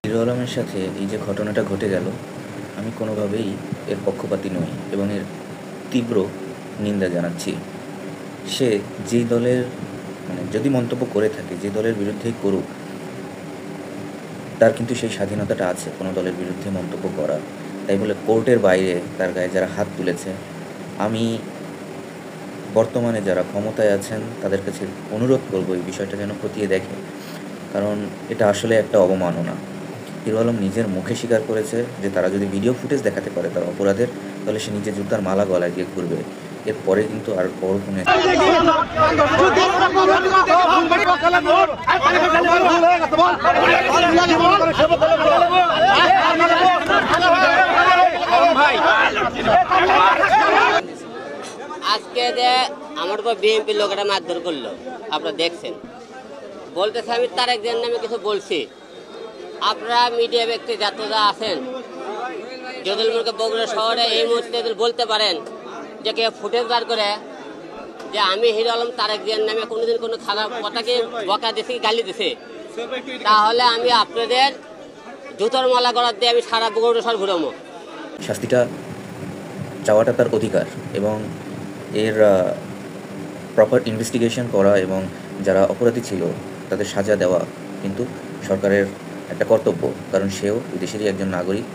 Hero আলমের সাথে এই যে ঘটনাটা ঘটে গেল, আমি কোনোভাবেই এর পক্ষপাতী নই এবং এর তীব্র নিন্দা জানাচ্ছি। সে যেই দলের যদি মন্তব্য করে থাকে, যে দলের বিরুদ্ধেই করুক, তার কিন্তু সেই স্বাধীনতাটা আছে কোনো দলের বিরুদ্ধে মন্তব্য করার। তাই বলে কোর্টের বাইরে তার গায়ে যারা হাত তুলেছে, আমি বর্তমানে যারা ক্ষমতায় আছেন তাদের কাছে অনুরোধ করব এই বিষয়টা যেন খতিয়ে দেখে, কারণ এটা আসলে একটা অবমাননা। হিরো আলম নিজের মুখে স্বীকার করেছে যে তারা যদি ভিডিও ফুটেজ দেখাতে পারে তার অপরাধের, তাহলে সে নিজে জুতার মালা গলায় দিয়ে ঘুরবে। এরপরে কিন্তু আর বড় কোনো আজকে যে আমার উপর বিএনপি লোকেরা মারধর করলো, আপনারা দেখছেন। বলতেছে আমি তারেক জিয়ার নামে কিছু বলছি। আপনারা মিডিয়া ব্যক্তি যাত্রা আছেন, যদি বগুড়া শহরে এই মুহূর্তে বলতে পারেন যে কেউ ফুটেজ বার করে যে আমি হিরো আলম তারেক জিয়ার নামে কোনোদিন কোনো খারাপ কথাকে বকা দিছি, গালি দিছি, তাহলে আমি আপনাদের জুতোর মালা গড়ার দিয়ে আমি সারা বগুড়া শহর ঘুরাবো। শাস্তিটা চাওয়াটা তার অধিকার এবং এর প্রপার ইনভেস্টিগেশন করা এবং যারা অপরাধী ছিল তাদের সাজা দেওয়া কিন্তু সরকারের একটা কর্তব্য, কারণ সেও দেশেরই একজন নাগরিক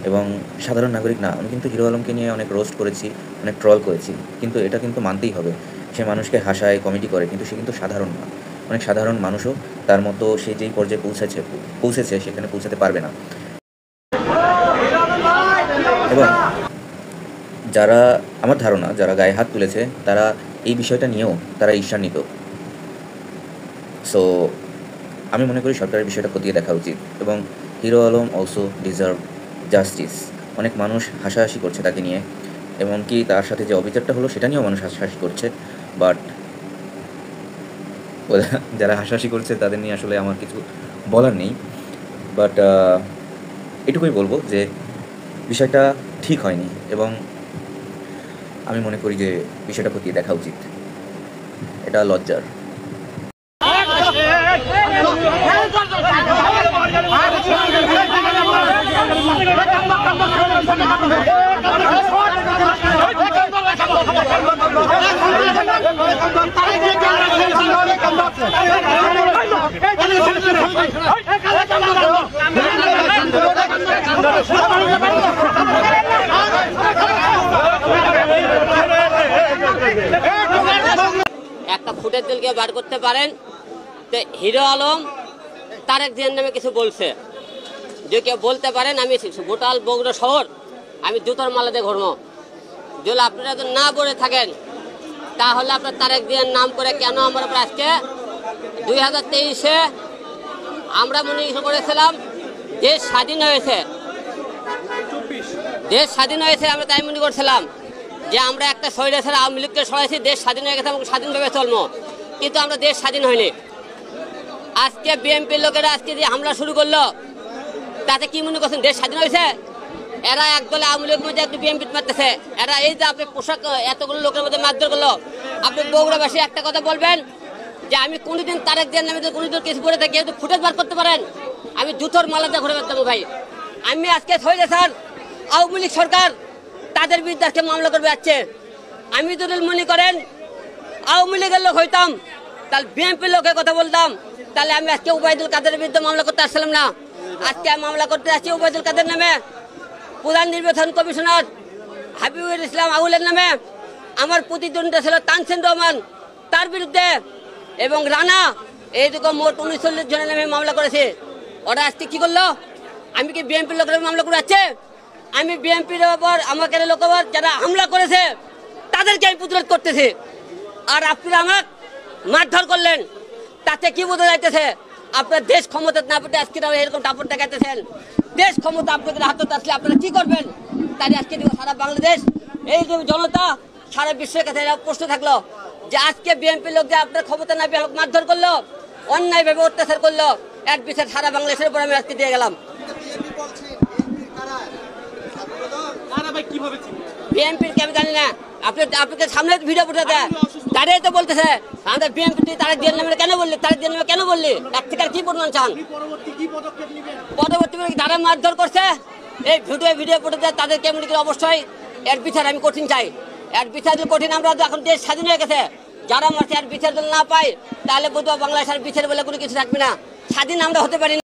এবং সাধারণ নাগরিক না। আমি কিন্তু হিরো আলমকে নিয়ে অনেক রোস্ট করেছি, অনেক ট্রল করেছি, কিন্তু এটা কিন্তু মানতেই হবে। সে মানুষকে হাসায়, কমেডি করে, কিন্তু সে কিন্তু সাধারণ না। অনেক সাধারণ মানুষও তার মতো সে যেই পর্যায়ে পৌঁছেছে সেখানে পৌঁছাতে পারবে না। এবং যারা, আমার ধারণা, যারা গায়ে হাত তুলেছে তারা এই বিষয়টা নিয়েও তারা ঈর্ষান্বিত। সো আমি মনে করি সরকারের বিষয়টা খতিয়ে দেখা উচিত এবং hero Alam also deserve justice. অনেক মানুষ হাসাহাসি করছে তাকে নিয়ে, এমনকি তার সাথে যে অবিচারটা হলো সেটা নিয়েও মানুষ হাসাহাসি করছে। বাট যারা হাসাহাসি করছে তাদের নিয়ে আসলে আমার কিছু বলার নেই। বাট এটুকুই বলবো যে বিষয়টা ঠিক হয়নি এবং আমি মনে করি যে বিষয়টা খতিয়ে দেখা উচিত। এটা লজ্জার। একটা ফুটের দিলকে বার করতে পারেন তো হিরো আলম তারেক জিয়ার নামে কিছু বলছে, যে কেউ বলতে পারেন আমি গোটাল বগুড়া শহর আমি জুতোর মালা দিয়ে ঘুরবো। যদি আপনারা যদি না বলে থাকেন তাহলে আপনার তারেক জিয়ার নাম করে কেন আমরা আজকে 2023-এ আমরা মনে করেছিলাম দেশ স্বাধীন হয়েছে, দেশ স্বাধীন হয়েছে, আমরা তাই মনে করছিলাম যে আমরা একটা স্বৈরাচার আওয়ামী লীগকে সরাইছি, দেশ স্বাধীন হয়ে গেছে এবং স্বাধীনভাবে চলবো, কিন্তু আমরা দেশ স্বাধীন হয়নি। আজকে বিএনপির লোকেরা আজকে যে হামলা শুরু করলো তাতে কি মনে করছেন দেশ স্বাধীন হয়েছে? এরা একদলে আওয়ামী লীগের মধ্যে একটু বিএনপি মারতেছে। এরা এই যে আপনি পোশাক এতগুলো লোকের মধ্যে মারধর করলো, আপনি বগুড়াবাসী একটা কথা বলবেন যে আমি কোনোদিন তারেক জিয়ার নামে কোনোদিন কিছু করে থাকি, একটু ফুটেজ বার করতে পারেন আমি জুতোর মালাতে ঘুরে বেড়াতাম। ভাই আমি আজকে স্বৈরাচার আওয়ামী লীগ সরকার তাদের বিরুদ্ধে আজকে মামলা করবে যাচ্ছে। আমি যদি মনে করেন আওয়ামী লীগের লোক হইতাম তাহলে বিএনপির লোকের কথা বলতাম, তাহলে আমি আজকে ওবায়দুল কাদেরের বিরুদ্ধে মামলা করতে আসছিলাম না। আজকে আমি মামলা করতে আসছি ওবায়দুল কাদের নামে, প্রধান নির্বাচন কমিশনার হাবিবুল ইসলাম আউলের নামে, আমার প্রতিদ্বন্দ্বী ছিল তানসেন রহমান তার বিরুদ্ধে, এবং রানা, এই দুটো মোট 39 জনের নামে মামলা করেছে। ওরা আজকে কি করলো? আমি কি বিএনপির লোকের মামলা করে যাচ্ছে? আমি বিএনপির ওপর আমাকে লোকের যারা হামলা করেছে তাদেরকে আমি প্রতিরোধ করতেছি, আর আপনারা আমার মারধর করলেন, তাতে কি বোঝা যাইতেছে আপনার দেশ ক্ষমতা না পেতে আজকে এরকম টাপট দেখাইতেছেন। দেশ ক্ষমতা আপনাদের হাতে আসলে আপনারা কি করবেন? তাই আজকে সারা বাংলাদেশ এই যে জনতা সারা বিশ্বের কাছে প্রশ্ন থাকলো যে আজকে বিএনপি লোক যে আপনার ক্ষমতা না পেয়ে মারধর করলো, অন্যায়ভাবে অত্যাচার করলো, এক বিচার সারা বাংলাদেশের উপর আমি আজকে দিয়ে গেলাম। বিএনপির কে আমি জানি না, আপনাকে সামনে ভিডিও ফুটে দেয়, তারাই তো বলতেছে আমাদের বিএনপি তারা জেল নামে কেন বললি, তারা জেল নামে কেন বললি, তার থেকে আর কি প্রমাণ চান? পরবর্তী যারা মারধর করছে এই ভিডিও ফুটে দেয় তাদের কেমন করে অবশ্যই এর বিচার আমি কঠিন চাই। এর বিচার কঠিন, আমরা তো এখন দেশ স্বাধীন হয়ে গেছে, যারা মারছে এর বিচার যদি না পাই তাহলে বোধহয় বাংলাদেশের বিচার বলে কোনো কিছু থাকবে না, স্বাধীন আমরা হতে পারি না।